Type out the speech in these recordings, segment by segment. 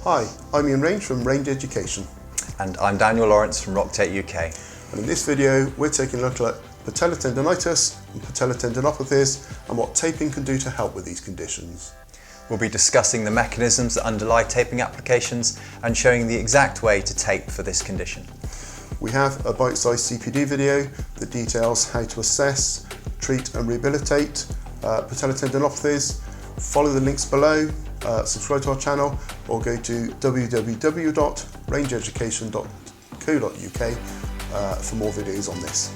Hi, I'm Ian Reinge from Reinge Education. And I'm Daniel Lawrence from Rocktape UK. And in this video, we're taking a look at patella tendonitis and patella tendinopathies and what taping can do to help with these conditions. We'll be discussing the mechanisms that underlie taping applications and showing the exact way to tape for this condition. We have a bite-sized CPD video that details how to assess, treat and rehabilitate patella tendinopathies. Follow the links below, subscribe to our channel, or go to www.reingeeducation.co.uk for more videos on this.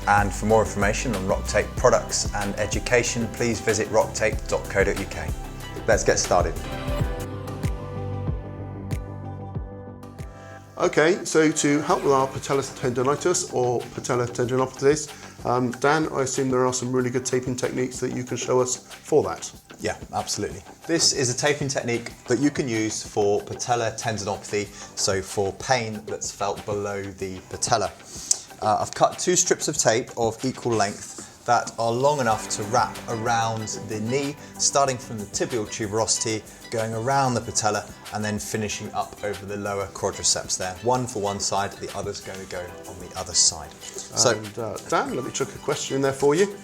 And for more information on Rocktape products and education, please visit rocktape.co.uk. Let's get started. Okay, so to help with our patella tendonitis or patella tendinopathies, Dan, I assume there are some really good taping techniques that you can show us for that. Yeah, absolutely. This is a taping technique that you can use for patella tendinopathy, so for pain that's felt below the patella. I've cut two strips of tape of equal length that are long enough to wrap around the knee, starting from the tibial tuberosity, going around the patella, and then finishing up over the lower quadriceps there. One for one side, the other's going to go on the other side. Dan, let me chuck a question in there for you.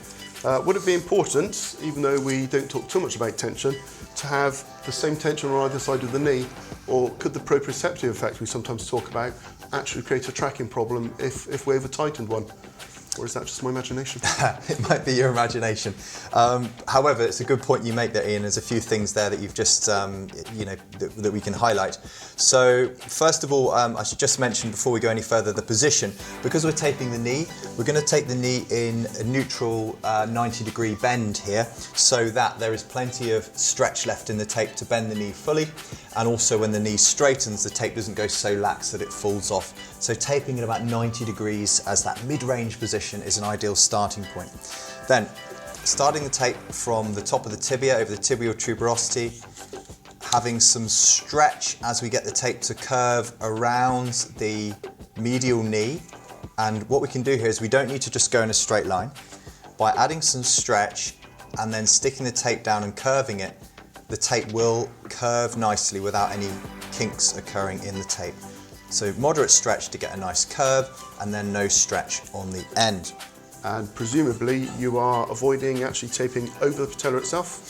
Would it be important, even though we don't talk too much about tension, to have the same tension on either side of the knee, or could the proprioceptive effect we sometimes talk about actually create a tracking problem if we over-tightened one? Or is that just my imagination? It might be your imagination. However, it's a good point you make there, Ian. There's a few things there that you've just, that we can highlight. So, first of all, I should just mention before we go any further, the position. Because we're taping the knee, we're going to take the knee in a neutral 90-degree bend here, so that there is plenty of stretch left in the tape to bend the knee fully. And also when the knee straightens, the tape doesn't go so lax that it falls off. So taping at about 90 degrees as that mid-range position is an ideal starting point. Then, starting the tape from the top of the tibia over the tibial tuberosity, having some stretch as we get the tape to curve around the medial knee. And what we can do here is we don't need to just go in a straight line. By adding some stretch and then sticking the tape down and curving it, the tape will curve nicely without any kinks occurring in the tape. So moderate stretch to get a nice curve, and then no stretch on the end. And presumably you are avoiding actually taping over the patella itself?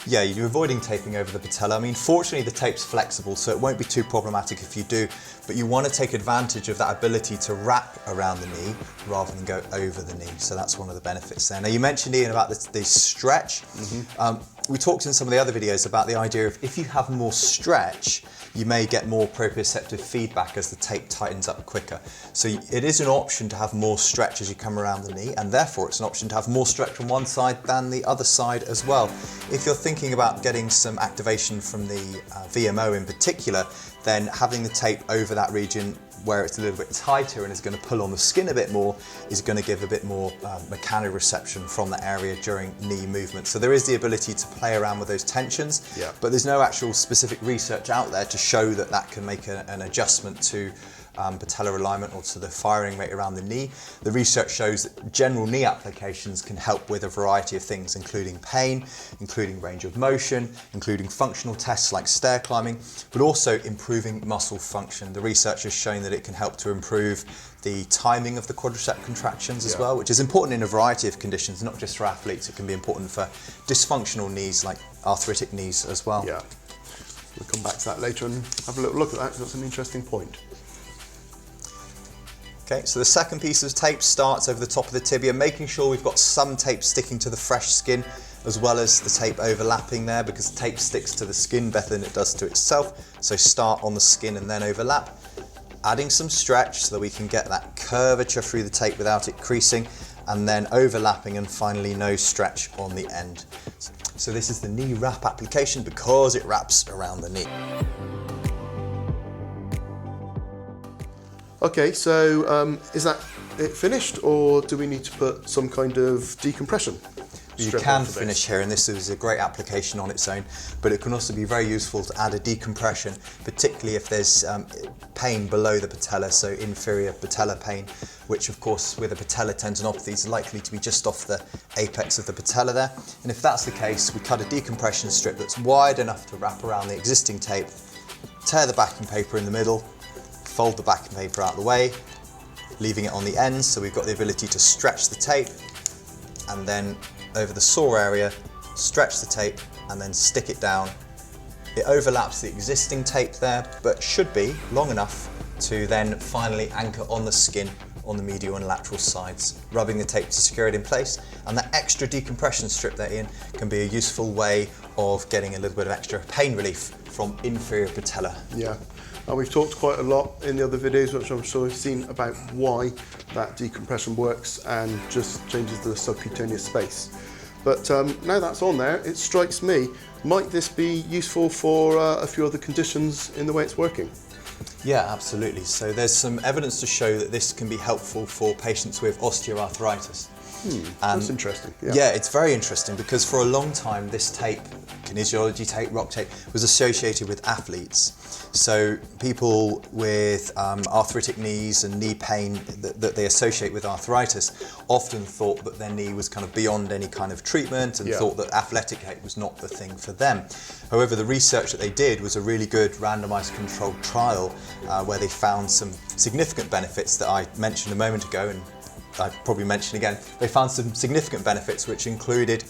Yeah, you're avoiding taping over the patella. I mean, fortunately the tape's flexible, so it won't be too problematic if you do, but you want to take advantage of that ability to wrap around the knee rather than go over the knee. So that's one of the benefits there. Now, you mentioned, Ian, about the stretch. We talked in some of the other videos about the idea of if you have more stretch, you may get more proprioceptive feedback as the tape tightens up quicker. So it is an option to have more stretch as you come around the knee, and therefore it's an option to have more stretch on one side than the other side as well. If you're thinking about getting some activation from the VMO in particular, then having the tape over that region where it's a little bit tighter and is going to pull on the skin a bit more is going to give a bit more mechanoreception from that area during knee movement. So there is the ability to play around with those tensions, but there's no actual specific research out there to show that that can make an adjustment to patellar alignment or to the firing rate around the knee. The research shows that general knee applications can help with a variety of things, including pain, including range of motion, including functional tests like stair climbing, but also improving muscle function. The research has shown that it can help to improve the timing of the quadricep contractions as well, which is important in a variety of conditions, not just for athletes. It can be important for dysfunctional knees like arthritic knees as well. Yeah, we'll come back to that later and have a little look at that, because that's an interesting point. Okay, so the second piece of tape starts over the top of the tibia, making sure we've got some tape sticking to the fresh skin as well as the tape overlapping there, because the tape sticks to the skin better than it does to itself. So start on the skin and then overlap, adding some stretch so that we can get that curvature through the tape without it creasing, and then overlapping, and finally no stretch on the end. So this is the knee wrap application because it wraps around the knee. Okay, so is that it finished, or do we need to put some kind of decompression? You can finish here, and this is a great application on its own, but it can also be very useful to add a decompression, particularly if there's pain below the patella, so inferior patella pain, which of course with a patella tendinopathy is likely to be just off the apex of the patella there. And if that's the case, we cut a decompression strip that's wide enough to wrap around the existing tape, tear the backing paper in the middle, fold the backing paper out of the way, leaving it on the ends so we've got the ability to stretch the tape, and then over the sore area, stretch the tape and then stick it down. It overlaps the existing tape there, but should be long enough to then finally anchor on the skin on the medial and lateral sides, rubbing the tape to secure it in place. And that extra decompression strip there, Ian, can be a useful way of getting a little bit of extra pain relief from inferior patella. Yeah, and we've talked quite a lot in the other videos, which I'm sure you've seen, about why that decompression works and just changes the subcutaneous space. But now that's on there, it strikes me, might this be useful for a few other conditions in the way it's working? Yeah, absolutely. So there's some evidence to show that this can be helpful for patients with osteoarthritis. That's interesting. Yeah, it's very interesting because for a long time this tape, kinesiology tape, Rocktape, was associated with athletes. So people with arthritic knees and knee pain that they associate with arthritis often thought that their knee was kind of beyond any kind of treatment and thought that athletic tape was not the thing for them. However, the research that they did was a really good randomised controlled trial where they found some significant benefits that I mentioned a moment ago, and I probably mention again. They found some significant benefits which included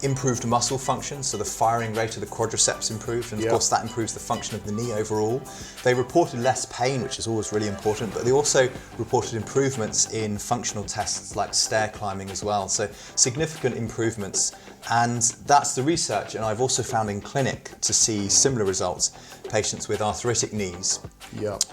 improved muscle function, so the firing rate of the quadriceps improved, and of course that improves the function of the knee overall. They reported less pain, which is always really important, but they also reported improvements in functional tests like stair climbing as well, so significant improvements. And that's the research, and I've also found in clinic to see similar results, patients with arthritic knees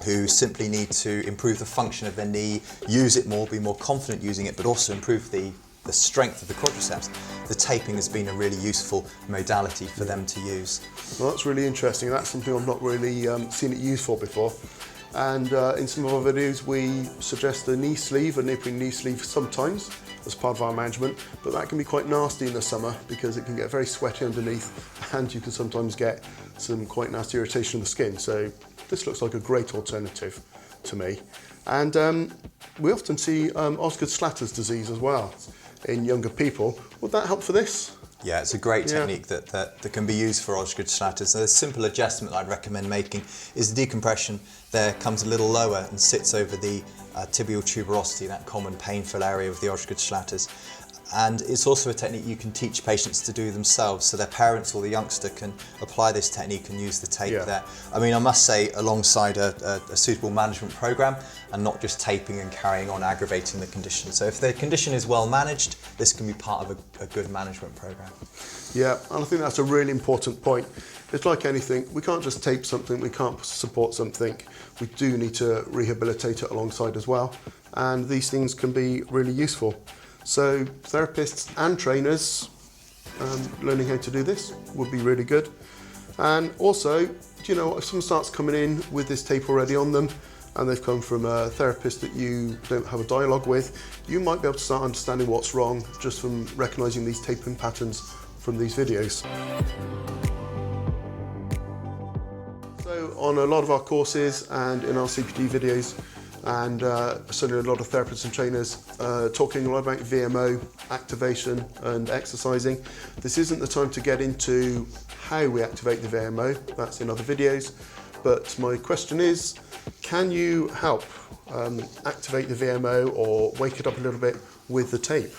who simply need to improve the function of their knee, use it more, be more confident using it, but also improve the strength of the quadriceps. The taping has been a really useful modality for them to use. Well, that's really interesting. That's something I've not really seen it used for before. And in some of our videos we suggest a knee sleeve, a neoprene knee sleeve sometimes as part of our management, but that can be quite nasty in the summer because it can get very sweaty underneath and you can sometimes get some quite nasty irritation of the skin. So this looks like a great alternative to me. And we often see Osgood-Schlatter's disease as well in younger people. Would that help for this? Yeah, it's a great technique that can be used for Osgood-Schlatter's. So the simple adjustment I'd recommend making is the decompression there comes a little lower and sits over the tibial tuberosity, that common painful area of the Osgood-Schlatter's. And it's also a technique you can teach patients to do themselves, so their parents or the youngster can apply this technique and use the tape there. I mean, I must say, alongside a suitable management program and not just taping and carrying on aggravating the condition. So if the condition is well managed, this can be part of a good management program. Yeah, and I think that's a really important point. It's like anything, we can't just tape something, we can't support something. We do need to rehabilitate it alongside as well, and these things can be really useful. So therapists and trainers learning how to do this would be really good. And also, you know, if someone starts coming in with this tape already on them and they've come from a therapist that you don't have a dialogue with, you might be able to start understanding what's wrong just from recognising these taping patterns from these videos. So on a lot of our courses and in our CPD videos, and certainly a lot of therapists and trainers talking a lot about VMO, activation and exercising. This isn't the time to get into how we activate the VMO, that's in other videos, but my question is, can you help activate the VMO or wake it up a little bit with the tape?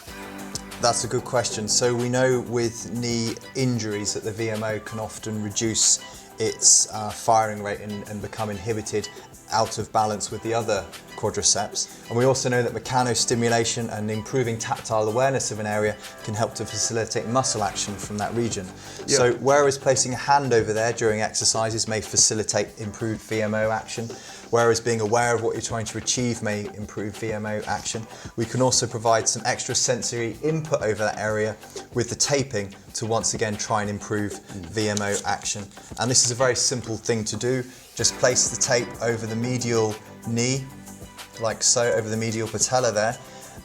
That's a good question. So we know with knee injuries that the VMO can often reduce its firing rate and become inhibited out of balance with the other quadriceps. And we also know that mechanostimulation and improving tactile awareness of an area can help to facilitate muscle action from that region. So whereas placing a hand over there during exercises may facilitate improved VMO action, whereas being aware of what you're trying to achieve may improve VMO action, we can also provide some extra sensory input over that area with the taping to once again try and improve VMO action. And this is a very simple thing to do. Just place the tape over the medial knee, like so, over the medial patella there,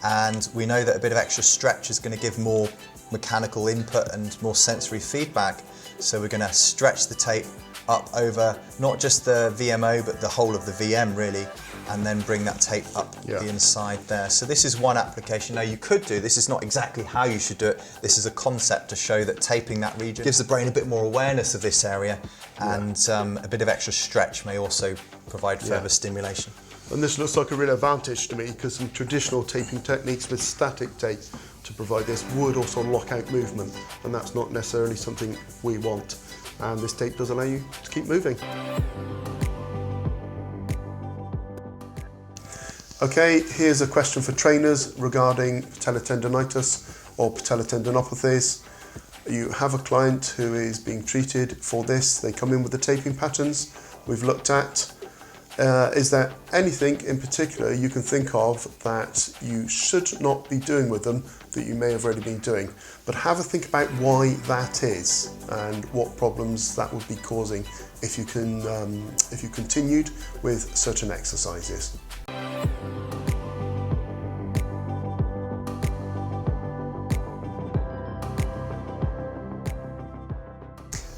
and we know that a bit of extra stretch is going to give more mechanical input and more sensory feedback. So we're going to stretch the tape up over not just the VMO but the whole of the VM really, and then bring that tape up the inside there. So this is one application. Now you could do, this is not exactly how you should do it, this is a concept to show that taping that region gives the brain a bit more awareness of this area, and a bit of extra stretch may also provide further stimulation. And this looks like a real advantage to me, because some traditional taping techniques with static tape to provide this would also lock out movement, and that's not necessarily something we want. And this tape does allow you to keep moving. Okay, here's a question for trainers regarding patella tendonitis or patella tendinopathies. You have a client who is being treated for this. They come in with the taping patterns we've looked at. Is there anything in particular you can think of that you should not be doing with them that you may have already been doing? But have a think about why that is and what problems that would be causing if you continued with certain exercises.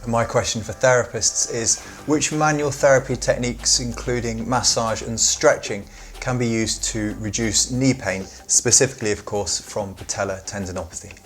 My question for therapists is, which manual therapy techniques, including massage and stretching, can be used to reduce knee pain, specifically of course from patella tendinopathy?